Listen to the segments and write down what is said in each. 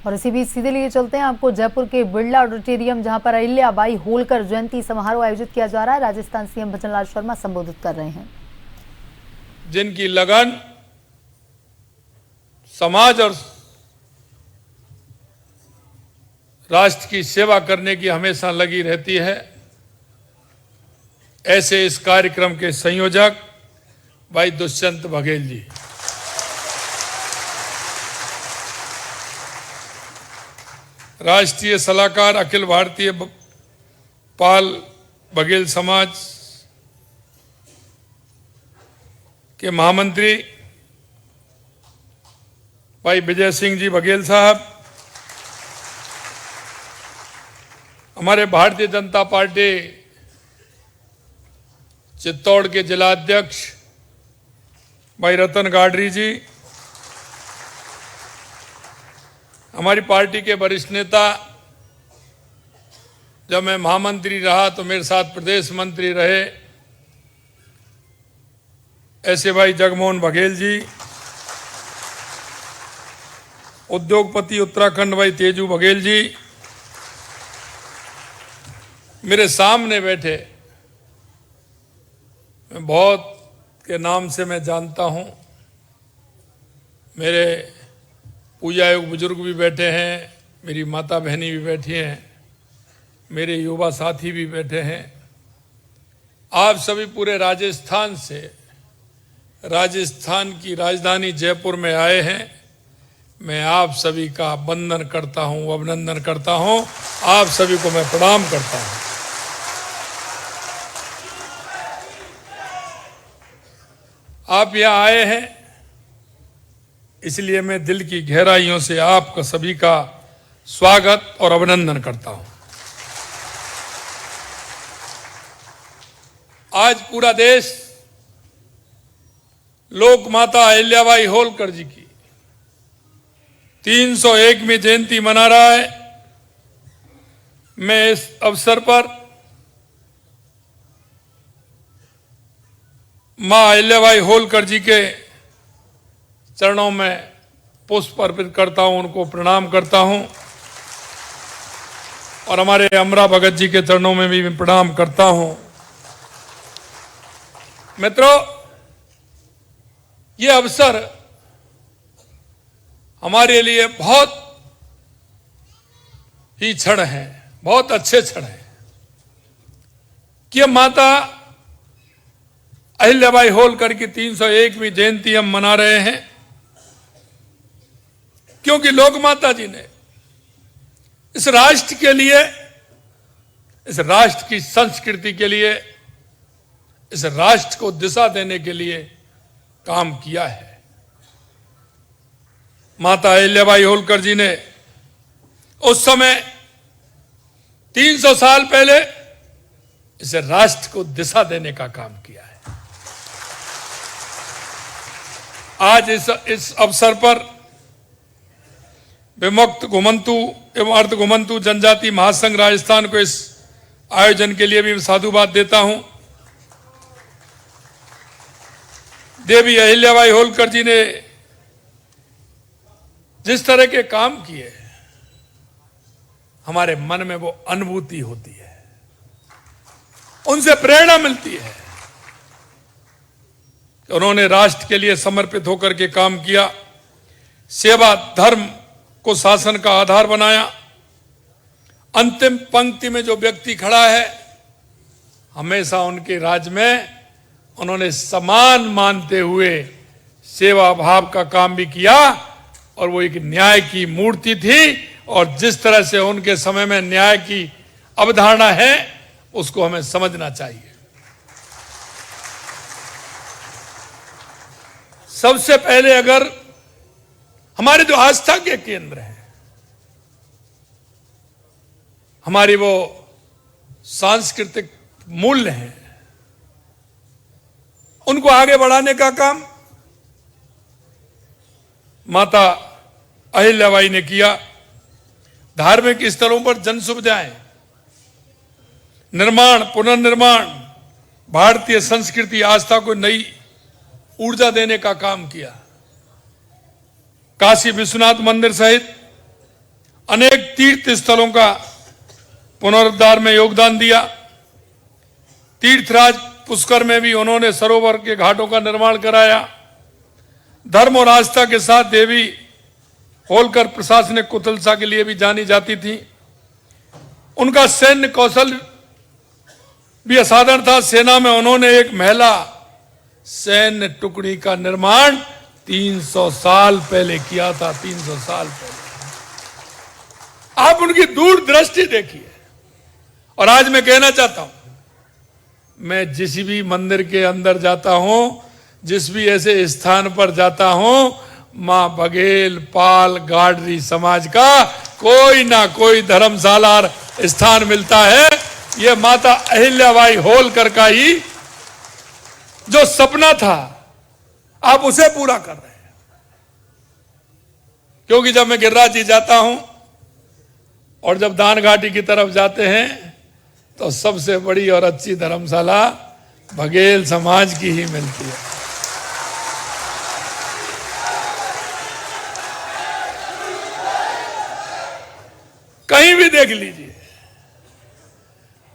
और इसी बीच सीधे लिए चलते हैं आपको जयपुर के बिरला ऑडिटोरियम, जहां पर अहिल्याबाई होलकर जयंती समारोह आयोजित किया जा रहा है। राजस्थान सीएम भजनलाल शर्मा संबोधित कर रहे हैं। जिनकी लगन समाज और राष्ट्र की सेवा करने की हमेशा लगी रहती है, ऐसे इस कार्यक्रम के संयोजक भाई दुष्यंत बघेल जी, राष्ट्रीय सलाहकार अखिल भारतीय पाल बघेल समाज के महामंत्री भाई विजय सिंह जी बघेल साहब, हमारे भारतीय जनता पार्टी चित्तौड़ के जिला अध्यक्ष भाई रतन गाडरी जी, हमारी पार्टी के वरिष्ठ नेता, जब मैं महामंत्री रहा तो मेरे साथ प्रदेश मंत्री रहे ऐसे भाई जगमोहन बघेल जी, उद्योगपति उत्तराखंड भाई तेजू बघेल जी, मेरे सामने बैठे, मैं बहुत के नाम से मैं जानता हूं, मेरे पूजा योग बुजुर्ग भी बैठे हैं, मेरी माता बहनी भी बैठी हैं, मेरे युवा साथी भी बैठे हैं। आप सभी पूरे राजस्थान से, राजस्थान की राजधानी जयपुर में आए हैं। मैं आप सभी का वंदन करता हूं, अभिनंदन करता हूं, आप सभी को मैं प्रणाम करता हूं। आप यहां आए हैं इसलिए मैं दिल की गहराइयों से आपका सभी का स्वागत और अभिनंदन करता हूं। आज पूरा देश लोक माता अहिल्याबाई होलकर जी की 301वीं जयंती मना रहा है। मैं इस अवसर पर मां अहिल्याबाई होलकर जी के चरणों में पुष्प अर्पित करता हूं, उनको प्रणाम करता हूं, और हमारे अमरा भगत जी के चरणों में भी मैं प्रणाम करता हूं। मित्रों, ये अवसर हमारे लिए बहुत ही क्षण है, बहुत अच्छे क्षण है कि माता अहिल्याबाई होलकर की 301वीं जयंती हम मना रहे हैं, क्योंकि लोक माता जी ने इस राष्ट्र के लिए, इस राष्ट्र की संस्कृति के लिए, इस राष्ट्र को दिशा देने के लिए काम किया है। माता अहिल्याबाई होलकर जी ने उस समय 300 साल पहले इस राष्ट्र को दिशा देने का काम किया है। आज इस अवसर पर विमुक्त घुमंतु एवं अर्ध घुमंतु जनजाति महासंघ राजस्थान को इस आयोजन के लिए भी साधुवाद देता हूं। देवी अहिल्याबाई होलकर जी ने जिस तरह के काम किए, हमारे मन में वो अनुभूति होती है, उनसे प्रेरणा मिलती है कि उन्होंने राष्ट्र के लिए समर्पित होकर के काम किया, सेवा धर्म को शासन का आधार बनाया। अंतिम पंक्ति में जो व्यक्ति खड़ा है, हमेशा उनके राज में उन्होंने समान मानते हुए सेवा भाव का काम भी किया, और वो एक न्याय की मूर्ति थी, और जिस तरह से उनके समय में न्याय की अवधारणा है उसको हमें समझना चाहिए। सबसे पहले अगर हमारे जो आस्था के केंद्र हैं, हमारी वो सांस्कृतिक मूल्य हैं, उनको आगे बढ़ाने का काम माता अहिल्याबाई ने किया। धार्मिक स्थलों पर जन सुविधाएं, निर्माण, पुनर्निर्माण, भारतीय संस्कृति आस्था को नई ऊर्जा देने का काम किया। काशी विश्वनाथ मंदिर सहित अनेक तीर्थ स्थलों का पुनरुद्धार में योगदान दिया। तीर्थराज पुष्कर में भी उन्होंने सरोवर के घाटों का निर्माण कराया। धर्म और आस्था के साथ देवी होलकर प्रशासनिक कुशलता के लिए भी जानी जाती थी। उनका सैन्य कौशल भी असाधारण था। सेना में उन्होंने एक महिला सैन्य टुकड़ी का निर्माण 300 साल पहले किया था। 300 साल पहले आप उनकी दूरदृष्टि देखिए। और आज मैं कहना चाहता हूं, मैं जिस भी मंदिर के अंदर जाता हूं, जिस भी ऐसे स्थान पर जाता हूं, मां बघेल पाल गाडरी समाज का कोई ना कोई धर्मशाला और स्थान मिलता है। यह माता अहिल्याबाई होलकर का ही जो सपना था, आप उसे पूरा कर रहे हैं। क्योंकि जब मैं गिरिराज जी जाता हूं और जब दान घाटी की तरफ जाते हैं, तो सबसे बड़ी और अच्छी धर्मशाला बघेल समाज की ही मिलती है। कहीं भी देख लीजिए।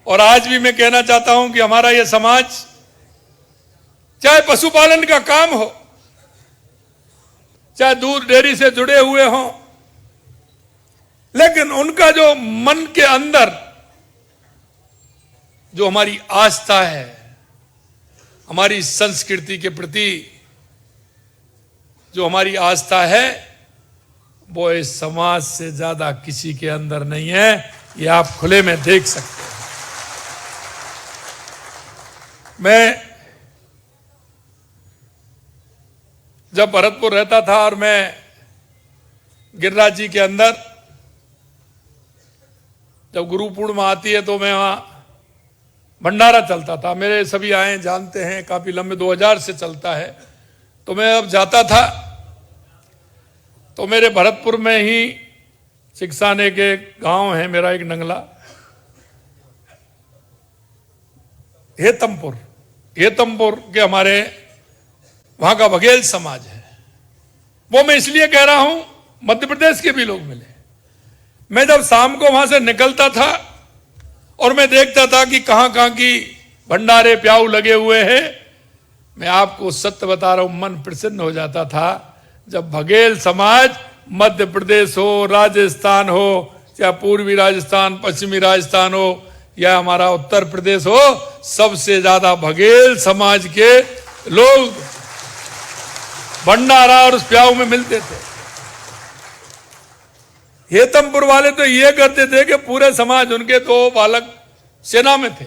और आज भी मैं कहना चाहता हूं कि हमारा यह समाज, चाहे पशुपालन का काम हो, चाहे दूध डेयरी से जुड़े हुए हों, लेकिन उनका जो मन के अंदर जो हमारी आस्था है, हमारी संस्कृति के प्रति जो हमारी आस्था है, वो इस समाज से ज्यादा किसी के अंदर नहीं है। ये आप खुले में देख सकते हैं। मैं जब भरतपुर रहता था और मैं गिरिराज जी के अंदर जब गुरु पूर्णिमा आती है तो मैं वहां भंडारा चलता था। मेरे सभी आए जानते हैं, काफी लंबे 2000 से चलता है। तो मैं अब जाता था तो मेरे भरतपुर में ही सिकसाने के गांव है मेरा एक नंगला, हेतमपुर के हमारे वहां का बघेल समाज है। वो मैं इसलिए कह रहा हूं, मध्य प्रदेश के भी लोग मिले। मैं जब शाम को वहां से निकलता था और मैं देखता था कि कहां कहां की भंडारे प्याऊ लगे हुए हैं, मैं आपको सत्य बता रहा हूं, मन प्रसन्न हो जाता था। जब बघेल समाज मध्य प्रदेश हो, राजस्थान हो, चाहे पूर्वी राजस्थान, पश्चिमी राजस्थान हो या हमारा उत्तर प्रदेश हो, सबसे ज्यादा बघेल समाज के लोग भंडारा और उस प्याऊ में मिलते थे। हेतमपुर वाले तो ये करते थे कि पूरे समाज, उनके 2 बालक सेना में थे,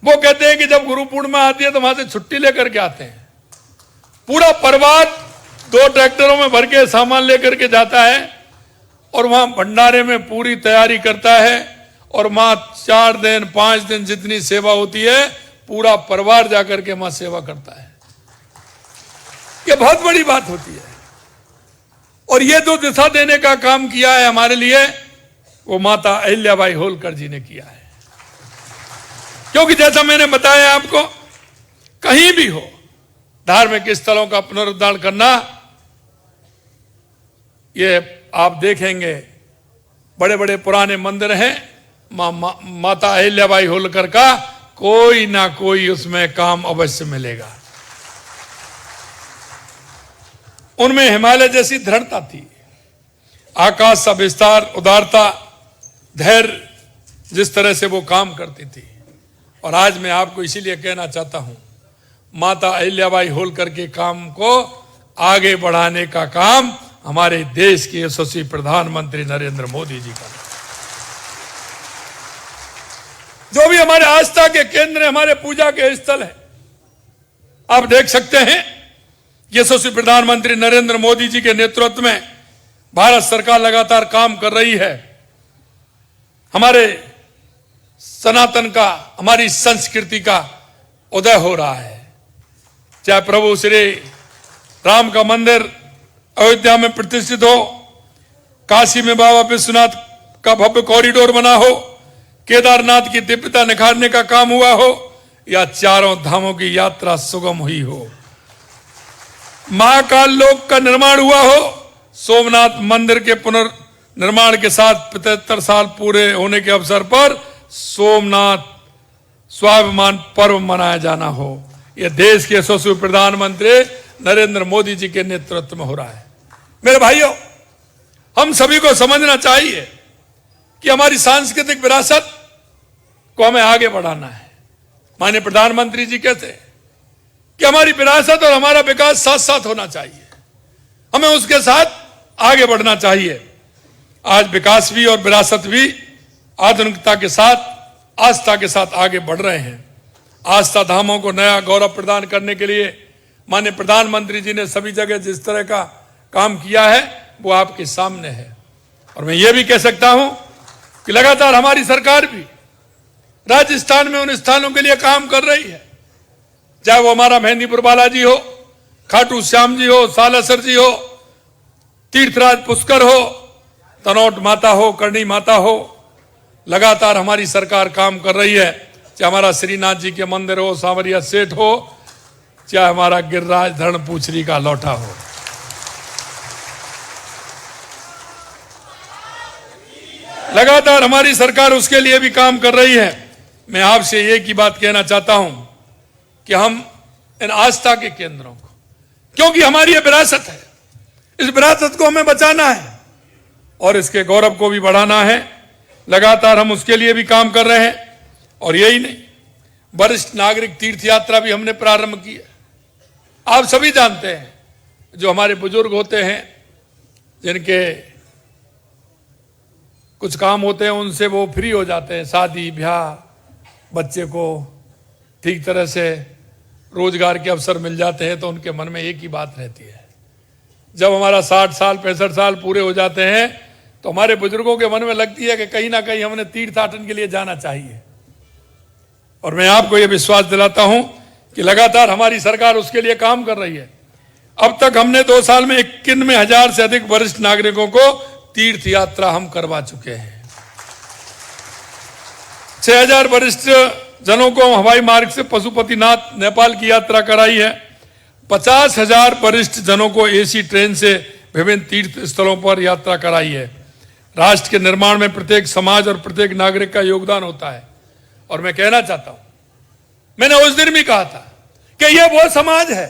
वो कहते हैं कि जब गुरु पूर्णिमा आती है तो वहां से छुट्टी लेकर के आते हैं। पूरा परिवार 2 ट्रैक्टरों में भर के सामान लेकर के जाता है और वहां भंडारे में पूरी तैयारी करता है। और वहां 4 दिन 5 दिन जितनी सेवा होती है, पूरा परिवार जाकर के वहां सेवा करता है। ये बहुत बड़ी बात होती है। और ये जो दिशा देने का काम किया है हमारे लिए, वो माता अहिल्याबाई होलकर जी ने किया है। क्योंकि जैसा मैंने बताया आपको, कहीं भी हो धार्मिक स्थलों का पुनरुद्धार करना, ये आप देखेंगे बड़े बड़े पुराने मंदिर हैं, माता अहिल्याबाई होलकर का कोई ना कोई उसमें काम अवश्य मिलेगा। उनमें हिमालय जैसी दृढ़ता थी, आकाश सा विस्तार, उदारता, धैर्य, जिस तरह से वो काम करती थी। और आज मैं आपको इसीलिए कहना चाहता हूं, माता अहिल्याबाई होलकर के काम को आगे बढ़ाने का काम हमारे देश के यशस्वी प्रधानमंत्री नरेंद्र मोदी जी का। जो भी हमारे आस्था के केंद्र, हमारे पूजा के स्थल है, आप देख सकते हैं यशस्वी प्रधानमंत्री नरेंद्र मोदी जी के नेतृत्व में भारत सरकार लगातार काम कर रही है। हमारे सनातन का, हमारी संस्कृति का उदय हो रहा है। चाहे प्रभु श्री राम का मंदिर अयोध्या में प्रतिष्ठित हो, काशी में बाबा विश्वनाथ का भव्य कॉरिडोर बना हो, केदारनाथ की दिव्यता निखारने का काम हुआ हो, या चारों धामों की यात्रा सुगम हुई हो, महाकाल लोक का निर्माण हुआ हो, सोमनाथ मंदिर के निर्माण के साथ 75 साल पूरे होने के अवसर पर सोमनाथ स्वाभिमान पर्व मनाया जाना हो। यह देश के यशस्वी प्रधानमंत्री नरेंद्र मोदी जी के नेतृत्व में हो रहा है। मेरे भाइयों, हम सभी को समझना चाहिए कि हमारी सांस्कृतिक विरासत को हमें आगे बढ़ाना है। माननीय प्रधानमंत्री जी कहते हैं कि हमारी विरासत और हमारा विकास साथ साथ होना चाहिए, हमें उसके साथ आगे बढ़ना चाहिए। आज विकास भी और विरासत भी आधुनिकता के साथ, आस्था के साथ आगे बढ़ रहे हैं। आस्था धामों को नया गौरव प्रदान करने के लिए माननीय प्रधानमंत्री जी ने सभी जगह जिस तरह का काम किया है वो आपके सामने है। और मैं ये भी कह सकता हूं कि लगातार हमारी सरकार भी राजस्थान में उन स्थानों के लिए काम कर रही है, चाहे वो हमारा मेहंदीपुर बालाजी हो, खाटू श्याम जी हो, सालासर जी हो, तीर्थराज पुष्कर हो, तनौट माता हो, करणी माता हो। लगातार हमारी सरकार काम कर रही है, चाहे हमारा श्रीनाथ जी के मंदिर हो, सांवरिया सेठ हो, चाहे हमारा गिरिराज धरण पूछरी का लौटा हो। लगातार हमारी सरकार उसके लिए भी काम कर रही है। मैं आपसे एक ही बात कहना चाहता हूं कि हम इन आस्था के केंद्रों को, क्योंकि हमारी ये विरासत है, इस विरासत को हमें बचाना है और इसके गौरव को भी बढ़ाना है। लगातार हम उसके लिए भी काम कर रहे हैं। और यही नहीं, वरिष्ठ नागरिक तीर्थ यात्रा भी हमने प्रारंभ की है। आप सभी जानते हैं, जो हमारे बुजुर्ग होते हैं, जिनके कुछ काम होते हैं, उनसे वो फ्री हो जाते हैं, शादी ब्याह, बच्चे को ठीक तरह से रोजगार के अवसर मिल जाते हैं, तो उनके मन में एक ही बात रहती है, जब हमारा 60 साल 65 साल पूरे हो जाते हैं तो हमारे बुजुर्गों के मन में लगती है कि कहीं ना कहीं हमने तीर्थाटन के लिए जाना चाहिए। और मैं आपको यह विश्वास दिलाता हूं कि लगातार हमारी सरकार उसके लिए काम कर रही है। अब तक हमने 2 साल में 91,000 से अधिक वरिष्ठ नागरिकों को तीर्थ यात्रा हम करवा चुके हैं। 6,000 वरिष्ठ जनों को हवाई मार्ग से पशुपतिनाथ नेपाल की यात्रा कराई है। 50,000 वरिष्ठ जनों को एसी ट्रेन से विभिन्न तीर्थ स्थलों पर यात्रा कराई है। राष्ट्र के निर्माण में प्रत्येक समाज और प्रत्येक नागरिक का योगदान होता है। और मैं कहना चाहता हूं, मैंने उस दिन भी कहा था कि यह वो समाज है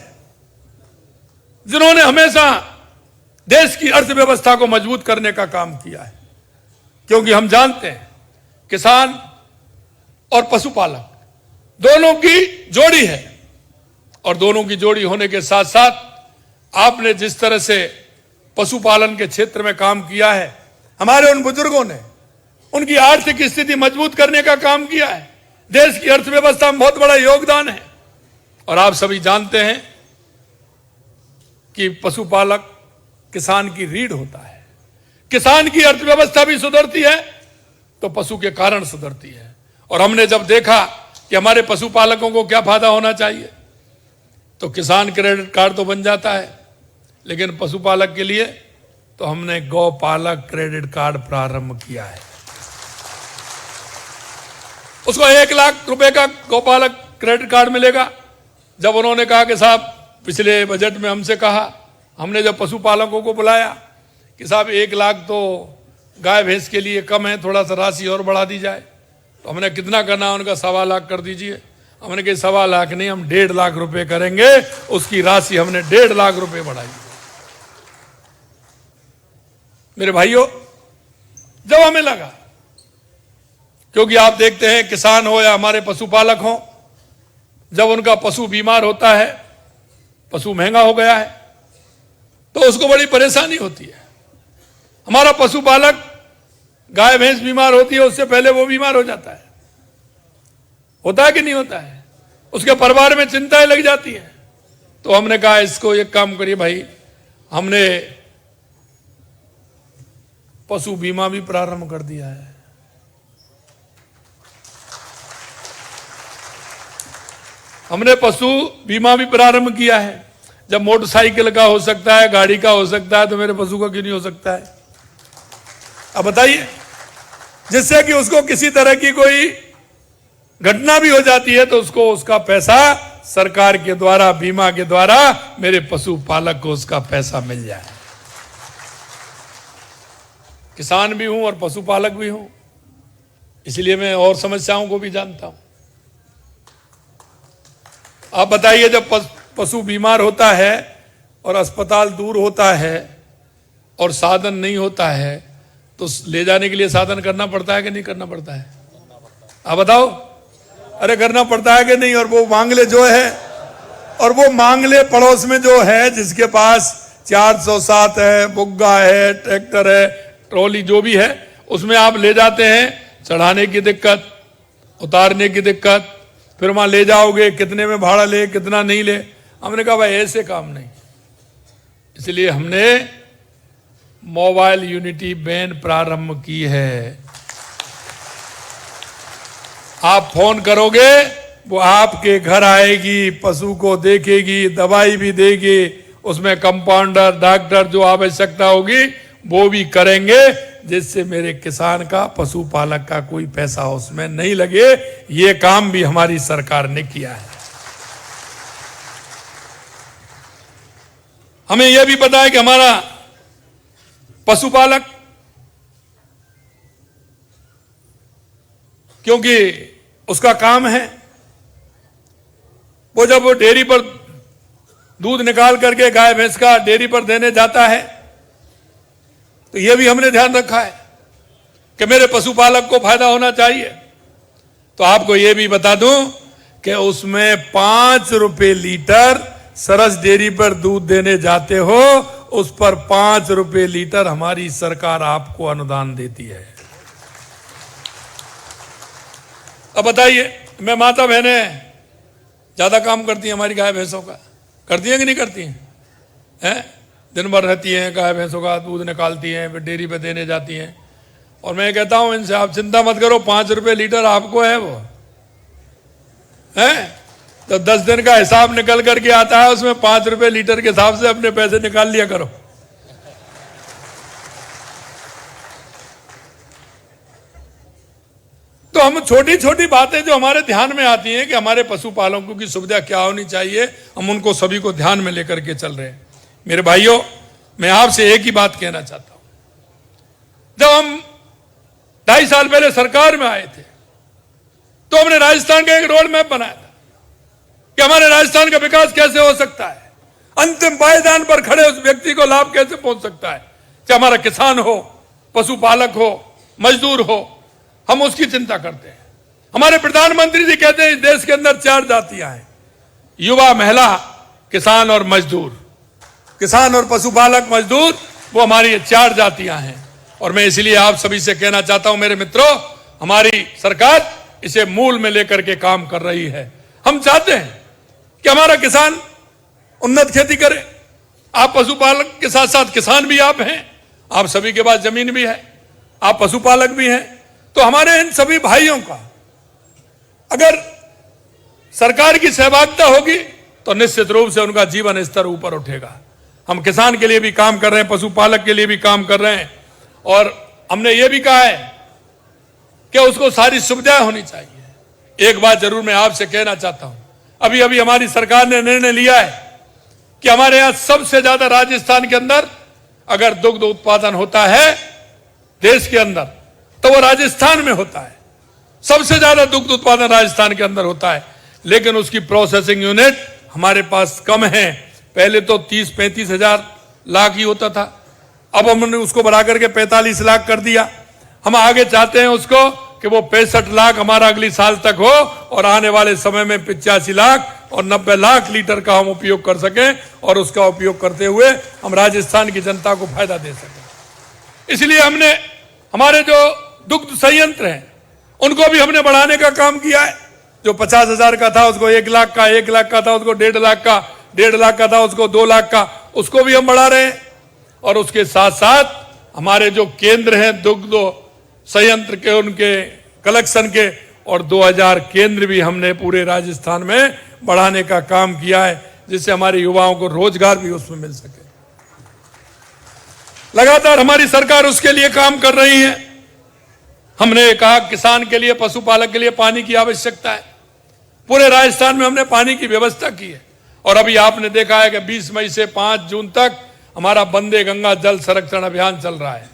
जिन्होंने हमेशा देश की अर्थव्यवस्था को मजबूत करने का काम किया है। क्योंकि हम जानते हैं, किसान और पशुपालक दोनों की जोड़ी है, और दोनों की जोड़ी होने के साथ साथ आपने जिस तरह से पशुपालन के क्षेत्र में काम किया है, हमारे उन बुजुर्गों ने उनकी आर्थिक स्थिति मजबूत करने का काम किया है। देश की अर्थव्यवस्था में बहुत बड़ा योगदान है। और आप सभी जानते हैं कि पशुपालक किसान की रीढ़ होता है। किसान की अर्थव्यवस्था भी सुधरती है तो पशु के कारण सुधरती है। और हमने जब देखा कि हमारे पशुपालकों को क्या फायदा होना चाहिए, तो किसान क्रेडिट कार्ड तो बन जाता है, लेकिन पशुपालक के लिए तो हमने गौपालक क्रेडिट कार्ड प्रारंभ किया है। उसको 1 लाख रुपए का गौपालक क्रेडिट कार्ड मिलेगा। जब उन्होंने कहा कि साहब, पिछले बजट में हमसे कहा, हमने जब पशुपालकों को बुलाया कि साहब 1 लाख तो गाय भैंस के लिए कम है, थोड़ा सा राशि और बढ़ा दी जाए, तो हमने कितना करना है, उनका 1.25 लाख कर दीजिए। हमने कहा 1.25 लाख नहीं, हम 1.5 लाख रुपए करेंगे। उसकी राशि हमने 1.5 लाख रुपए बढ़ाई। मेरे भाइयों, जब हमें लगा, क्योंकि आप देखते हैं किसान हो या हमारे पशुपालक हो, जब उनका पशु बीमार होता है, पशु महंगा हो गया है, तो उसको बड़ी परेशानी होती है। हमारा पशुपालक, गाय भैंस बीमार होती है, उससे पहले वो बीमार हो जाता है। होता है कि नहीं होता है? उसके परिवार में चिंताएं लग जाती हैं। तो हमने कहा इसको एक काम करिए भाई, हमने पशु बीमा भी प्रारंभ कर दिया है। हमने पशु बीमा भी प्रारंभ किया है। जब मोटरसाइकिल का हो सकता है, गाड़ी का हो सकता है, तो मेरे पशु का क्यों नहीं हो सकता है? अब बताइए, जिससे कि उसको किसी तरह की कोई घटना भी हो जाती है तो उसको उसका पैसा सरकार के द्वारा, बीमा के द्वारा मेरे पशुपालक को उसका पैसा मिल जाए। किसान भी हूं और पशुपालक भी हूं, इसलिए मैं और समस्याओं को भी जानता हूं। आप बताइए, जब पशु बीमार होता है और अस्पताल दूर होता है और साधन नहीं होता है, तो ले जाने के लिए साधन करना पड़ता है कि नहीं करना पड़ता है? आप बताओ। अरे करना पड़ता है कि नहीं? और वो मांगले जो है, और वो मांगले पड़ोस में जो है, जिसके पास 407 है, बुग्गा है, ट्रैक्टर है, ट्रॉली जो भी है, उसमें आप ले जाते हैं, चढ़ाने की दिक्कत, उतारने की दिक्कत, फिर वहां ले जाओगे कितने में भाड़ा ले, कितना नहीं ले। हमने कहा भाई ऐसे काम नहीं, इसलिए हमने मोबाइल यूनिटी वैन प्रारंभ की है। आप फोन करोगे, वो आपके घर आएगी, पशु को देखेगी, दवाई भी देगी, उसमें कंपाउंडर, डॉक्टर जो आवश्यकता होगी वो भी करेंगे, जिससे मेरे किसान का, पशुपालक का कोई पैसा उसमें नहीं लगे। ये काम भी हमारी सरकार ने किया है। हमें यह भी पता है कि हमारा पशुपालक, क्योंकि उसका काम है, वो जब वो डेयरी पर दूध निकाल करके गाय भैंस का डेयरी पर देने जाता है, तो यह भी हमने ध्यान रखा है कि मेरे पशुपालक को फायदा होना चाहिए। तो आपको यह भी बता दूं कि उसमें 5 रुपए लीटर सरस डेयरी पर दूध देने जाते हो, उस पर 5 रुपए लीटर हमारी सरकार आपको अनुदान देती है। अब बताइए, मैं माता बहनें ज्यादा काम करती हैं हमारी गाय भैंसों का, करती हैं कि नहीं करती हैं? हैं? दिन भर रहती हैं, गाय भैंसों का दूध निकालती हैं, फिर डेयरी पे देने जाती हैं। और मैं कहता हूं इनसे, आप चिंता मत करो, 5 रुपए लीटर आपको है वो है। तो 10 दिन का हिसाब निकल करके आता है, उसमें 5 रुपए लीटर के हिसाब से अपने पैसे निकाल लिया करो। तो हम छोटी छोटी बातें जो हमारे ध्यान में आती हैं कि हमारे पशुपालकों की सुविधा क्या होनी चाहिए, हम उनको सभी को ध्यान में लेकर के चल रहे हैं। मेरे भाइयों, मैं आपसे एक ही बात कहना चाहता हूं। जब हम 2.5 साल पहले सरकार में आए थे, तो हमने राजस्थान का एक रोड मैप बनाया था कि हमारे राजस्थान का विकास कैसे हो सकता है, अंतिम पायदान पर खड़े उस व्यक्ति को लाभ कैसे पहुंच सकता है, चाहे हमारा किसान हो, पशुपालक हो, मजदूर हो, हम उसकी चिंता करते हैं। हमारे प्रधानमंत्री जी कहते हैं इस देश के अंदर 4 जातियां हैं, युवा, महिला, किसान और मजदूर। किसान और पशुपालक, मजदूर, वो हमारी ये 4 जातियां हैं। और मैं इसलिए आप सभी से कहना चाहता हूं मेरे मित्रों, हमारी सरकार इसे मूल में लेकर के काम कर रही है। हम चाहते हैं कि हमारा किसान उन्नत खेती करे। आप पशुपालक के साथ साथ किसान भी आप हैं, आप सभी के पास जमीन भी है, आप पशुपालक भी हैं। तो हमारे इन सभी भाइयों का अगर सरकार की सहभागिता होगी तो निश्चित रूप से उनका जीवन स्तर ऊपर उठेगा। हम किसान के लिए भी काम कर रहे हैं, पशुपालक के लिए भी काम कर रहे हैं, और हमने ये भी कहा है कि उसको सारी सुविधाएं होनी चाहिए। एक बात जरूर मैं आपसे कहना चाहता हूं, अभी अभी हमारी सरकार ने निर्णय लिया है कि हमारे यहां सबसे ज्यादा राजस्थान के अंदर अगर दुग्ध उत्पादन होता है देश के अंदर, तो वो राजस्थान में होता है। सबसे ज्यादा दुग्ध उत्पादन राजस्थान के अंदर होता है, लेकिन उसकी प्रोसेसिंग यूनिट हमारे पास कम है। पहले तो 30-35 हजार लाख ही होता था, अब हमने उसको बढ़ा करके 45 लाख कर दिया। हम आगे चाहते हैं उसको कि वो 65 लाख हमारा अगली साल तक हो, और आने वाले समय में 85 लाख और 90 लाख लीटर का हम उपयोग कर सकें, और उसका उपयोग करते हुए हम राजस्थान की जनता को फायदा दे सकें। इसलिए हमने हमारे जो दुग्ध संयंत्र हैं उनको भी हमने बढ़ाने का काम किया है। जो 50,000 का था उसको 1 लाख का, 1 लाख का था उसको 1.5 लाख का, 1.5 लाख का था उसको 2 लाख का, उसको भी हम बढ़ा रहे हैं। और उसके साथ साथ हमारे जो केंद्र हैं दुग्ध संयंत्र के, उनके कलेक्शन के, और 2000 केंद्र भी हमने पूरे राजस्थान में बढ़ाने का काम किया है, जिससे हमारे युवाओं को रोजगार भी उसमें मिल सके। लगातार हमारी सरकार उसके लिए काम कर रही है। हमने कहा किसान के लिए, पशुपालक के लिए पानी की आवश्यकता है। पूरे राजस्थान में हमने पानी की व्यवस्था की है, और अभी आपने देखा है कि 20 मई से 5 जून तक हमारा वंदे गंगा जल संरक्षण अभियान चल रहा है।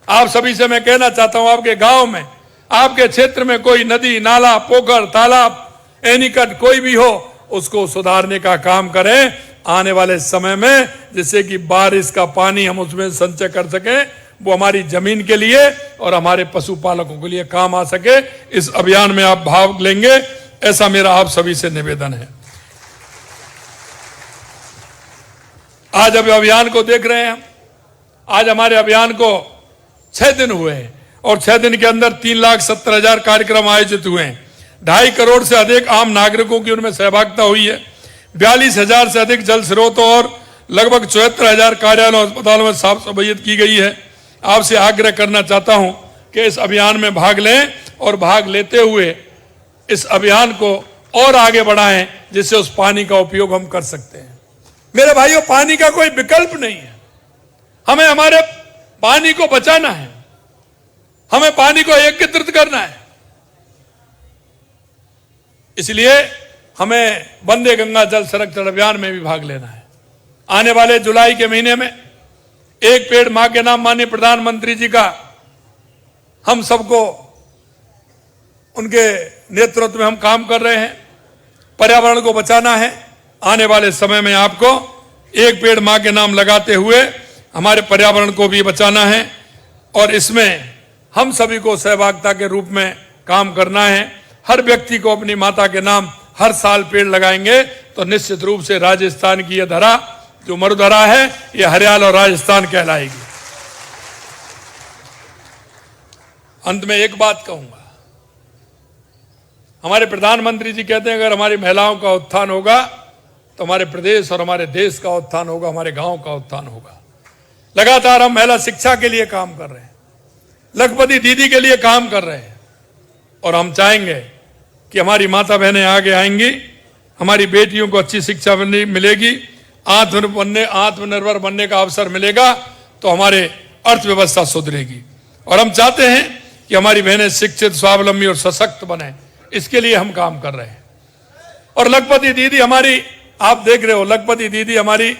आप सभी से मैं कहना चाहता हूं, आपके गांव में, आपके क्षेत्र में कोई नदी, नाला, पोखर, तालाब, एनीकट कोई भी हो, उसको सुधारने का काम करें आने वाले समय में, जिससे कि बारिश का पानी हम उसमें संचय कर सकें, वो हमारी जमीन के लिए और हमारे पशुपालकों के लिए काम आ सके। इस अभियान में आप भाग लेंगे, ऐसा मेरा आप सभी से निवेदन है। आज अब अभियान को देख रहे हैं, आज हमारे अभियान को 6 दिन हुए हैं और 6 दिन के अंदर 3,70,000 कार्यक्रम आयोजित हुए हैं। 2.5 करोड़ से अधिक आम नागरिकों की उनमें सहभागिता हुई है। 42,000 से अधिक जल स्रोतों और लगभग 74,000 कार्यालयों और अस्पतालों में साफ सफाई की गई है। आपसे आग्रह करना चाहता हूं कि इस अभियान में भाग लें और भाग लेते हुए इस अभियान को और आगे बढ़ाएं, जिससे उस पानी का उपयोग हम कर सकते हैं। मेरे भाइयों, पानी का कोई विकल्प नहीं है। हमें हमारे पानी को बचाना है, हमें पानी को एकत्रित करना है। इसलिए हमें वंदे गंगा जल संरक्षण अभियान में भी भाग लेना है। आने वाले जुलाई के महीने में एक पेड़ मां के नाम माननीय प्रधानमंत्री जी का हम सबको उनके नेतृत्व में हम काम कर रहे हैं। पर्यावरण को बचाना है। आने वाले समय में आपको एक पेड़ मां के नाम लगाते हुए हमारे पर्यावरण को भी बचाना है और इसमें हम सभी को सहभागिता के रूप में काम करना है। हर व्यक्ति को अपनी माता के नाम हर साल पेड़ लगाएंगे तो निश्चित रूप से राजस्थान की यह धरा, जो मरुधरा है, यह हरियाणा और राजस्थान कहलाएगी। अंत में एक बात कहूंगा, हमारे प्रधानमंत्री जी कहते हैं अगर हमारी महिलाओं का उत्थान होगा तो हमारे प्रदेश और हमारे देश का उत्थान होगा, हमारे गांव का उत्थान होगा। लगातार हम महिला शिक्षा के लिए काम कर रहे हैं, लखपति दीदी के लिए काम कर रहे हैं और हम चाहेंगे कि हमारी माता बहनें आगे आएंगी, हमारी बेटियों को अच्छी शिक्षा मिलेगी, आत्मनिर्भर बनने का अवसर मिलेगा तो हमारे अर्थव्यवस्था सुधरेगी। और हम चाहते हैं कि हमारी बहनें शिक्षित, स्वावलंबी और सशक्त बने, इसके लिए हम काम कर रहे हैं। और लखपति दीदी हमारी, आप देख रहे हो, लखपति दीदी हमारी